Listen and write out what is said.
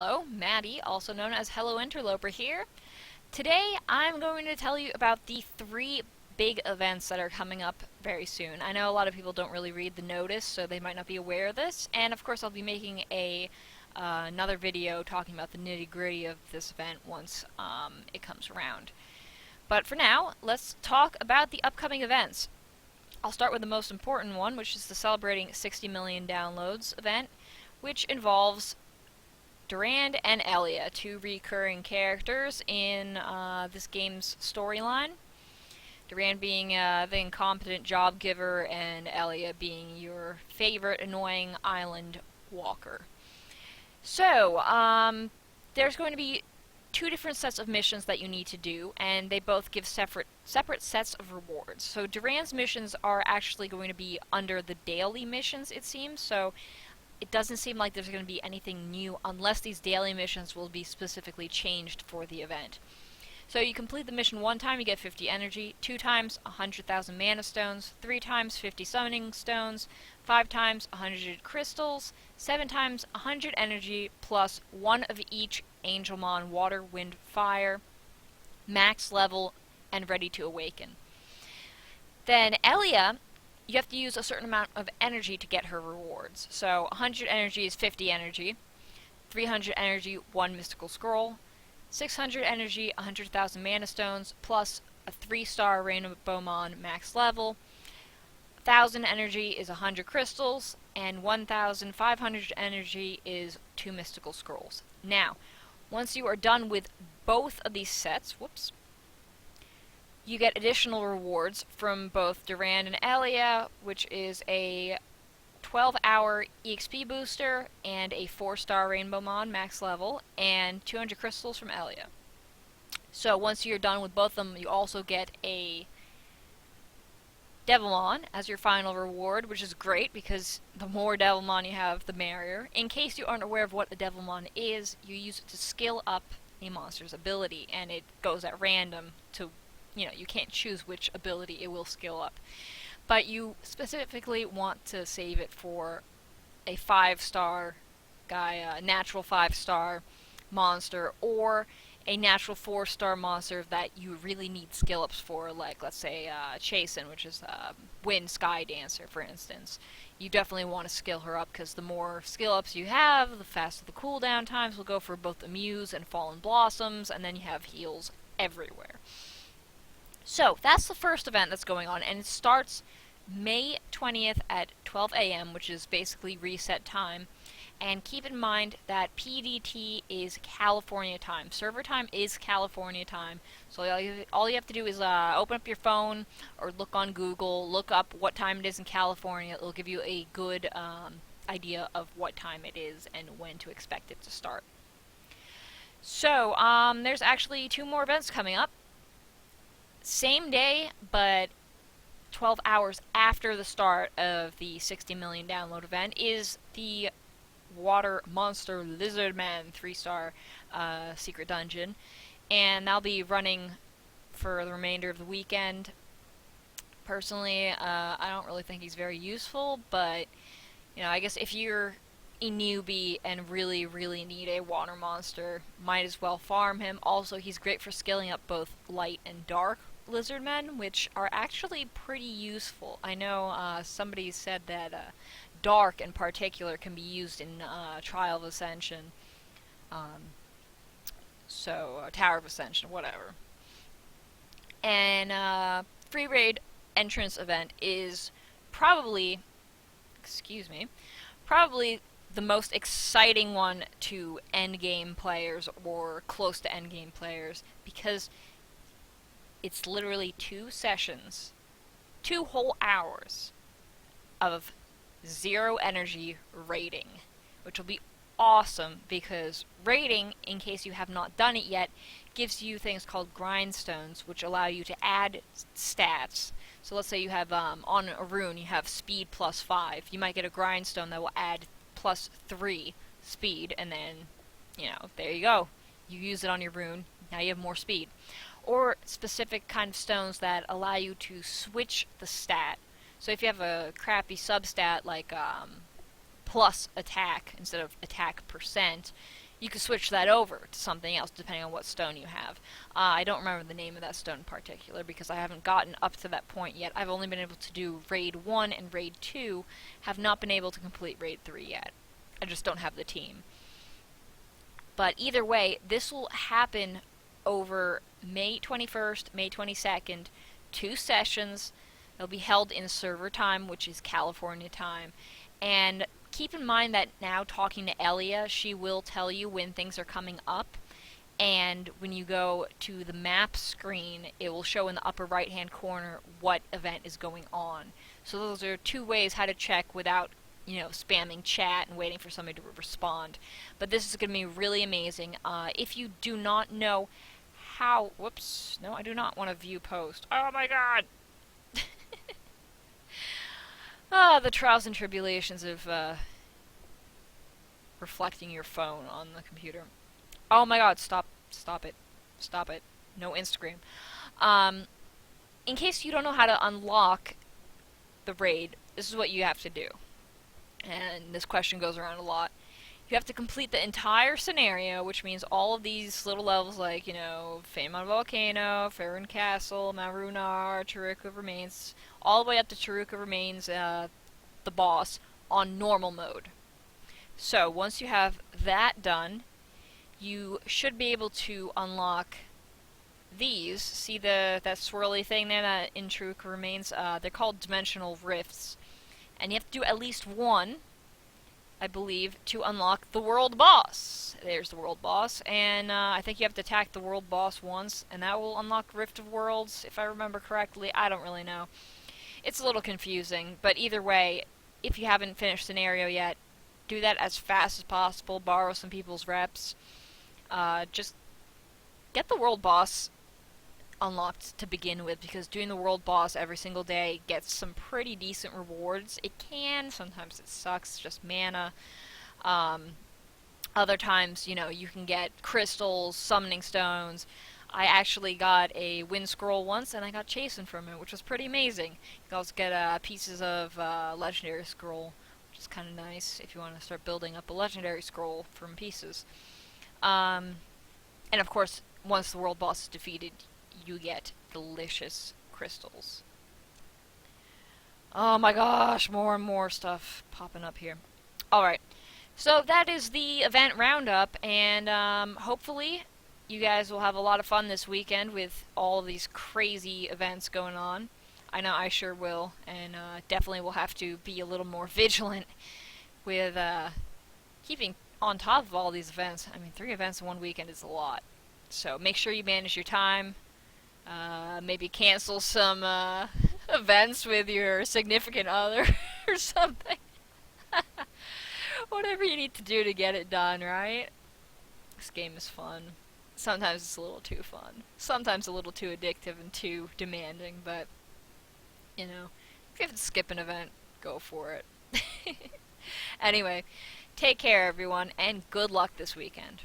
Hello, Maddie, also known as Hello Interloper here. Today I'm going to tell you about the three big events that are coming up very soon. I know a lot of people don't really read the notice, so they might not be aware of this, and of course I'll be making another video talking about the nitty-gritty of this event once it comes around. But for now, let's talk about the upcoming events. I'll start with the most important one, which is the Celebrating 60 Million Downloads event, which involves Durand and Elia, two recurring characters in this game's storyline. Durand being the incompetent job giver, and Elia being your favorite annoying island walker. So, there's going to be two different sets of missions that you need to do, and they both give separate sets of rewards. So Durand's missions are actually going to be under the daily missions, it seems, so it doesn't seem like there's going to be anything new unless these daily missions will be specifically changed for the event. So you complete the mission one time, you get 50 energy, two times 100,000 mana stones, three times 50 summoning stones, five times 100 crystals, seven times 100 energy, plus one of each Angelmon water, wind, fire, max level, and ready to awaken. Then Elia, you have to use a certain amount of energy to get her rewards. So 100 energy is 50 energy, 300 energy, 1 mystical scroll, 600 energy, 100,000 mana stones, plus a 3-star Rainbowmon max level, 1,000 energy is 100 crystals, and 1,500 energy is 2 mystical scrolls. Now, once you are done with both of these sets, you get additional rewards from both Durand and Elia, which is a 12-hour EXP booster and a 4-star Rainbowmon max level, and 200 crystals from Elia. So once you're done with both of them, you also get a Devilmon as your final reward, which is great because the more Devilmon you have, the merrier. In case you aren't aware of what a Devilmon is, you use it to skill up a monster's ability, and it goes at random to, you can't choose which ability it will skill up. But you specifically want to save it for a 5-star guy, a natural 5-star monster, or a natural 4-star monster that you really need skill ups for, like, let's say, Chasen, which is Wind Sky Dancer, for instance. You definitely want to skill her up, because the more skill ups you have, the faster the cooldown times will go for both Amuse and Fallen Blossoms, and then you have heals everywhere. So, that's the first event that's going on, and it starts May 20th at 12 a.m., which is basically reset time. And keep in mind that PDT is California time. Server time is California time. So all you have to do is open up your phone or look on Google, look up what time it is in California. It'll give you a good idea of what time it is and when to expect it to start. So, there's actually two more events coming up. Same day, but 12 hours after the start of the 60 million download event is the Water Monster Lizardman 3-star secret dungeon, and that'll be running for the remainder of the weekend. Personally, I don't really think he's very useful, but I guess if you're a newbie and really need a water monster, might as well farm him. Also, he's great for scaling up both light and dark Lizardmen, which are actually pretty useful. I know somebody said that dark in particular can be used in Trial of Ascension, Tower of Ascension, whatever. And free raid entrance event is probably the most exciting one to endgame players or close to endgame players, because it's literally 2 sessions, 2 whole hours of 0 energy raiding, which will be awesome because raiding, in case you have not done it yet, gives you things called grindstones, which allow you to add stats. So let's say you have, on a rune, you have speed plus 5. You might get a grindstone that will add plus 3 speed, and then, there you go. You use it on your rune, now you have more speed. Or specific kind of stones that allow you to switch the stat. So if you have a crappy substat like plus attack instead of attack percent, you can switch that over to something else depending on what stone you have. I don't remember the name of that stone in particular because I haven't gotten up to that point yet. I've only been able to do Raid 1 and Raid 2, have not been able to complete Raid 3 yet. I just don't have the team. But either way, this will happen over May 21st, May 22nd, 2 sessions. They'll be held in server time, which is California time. And keep in mind that now talking to Elia, she will tell you when things are coming up. And when you go to the map screen, it will show in the upper right hand corner what event is going on. So those are 2 ways how to check without, spamming chat and waiting for somebody to respond. But this is going to be really amazing. If you do not know how... Whoops. No, I do not want to view post. Oh my god! The trials and tribulations of reflecting your phone on the computer. Oh my god, stop it. Stop it. No Instagram. In case you don't know how to unlock the raid, this is what you have to do. And this question goes around a lot. You have to complete the entire scenario, which means all of these little levels like, Fame on Volcano, Faerun Castle, Mount Runar, Chiruka Remains, all the way up to Chiruka Remains, the boss, on normal mode. So, once you have that done, you should be able to unlock these. See that swirly thing there that in Chiruka Remains? They're called Dimensional Rifts. And you have to do at least one, I believe, to unlock the world boss. There's the world boss, and I think you have to attack the world boss once, and that will unlock Rift of Worlds, if I remember correctly. I don't really know. It's a little confusing, but either way, if you haven't finished scenario yet, do that as fast as possible, borrow some people's reps. Just get the world boss unlocked to begin with, because doing the world boss every single day gets some pretty decent rewards. It can, sometimes it sucks, just mana. Other times, you can get crystals, summoning stones. I actually got a wind scroll once, and I got chastened from it, which was pretty amazing. You can also get pieces of legendary scroll, which is kind of nice if you want to start building up a legendary scroll from pieces. And of course, once the world boss is defeated, you get delicious crystals. Oh my gosh, more and more stuff popping up here. Alright, so that is the event roundup, and hopefully you guys will have a lot of fun this weekend with all of these crazy events going on. I know I sure will, and definitely will have to be a little more vigilant with keeping on top of all these events. I mean, 3 events in one weekend is a lot. So make sure you manage your time. Maybe cancel some events with your significant other or something. Whatever you need to do to get it done, right? This game is fun. Sometimes it's a little too fun. Sometimes a little too addictive and too demanding, but, if you have to skip an event, go for it. Anyway, take care everyone, and good luck this weekend.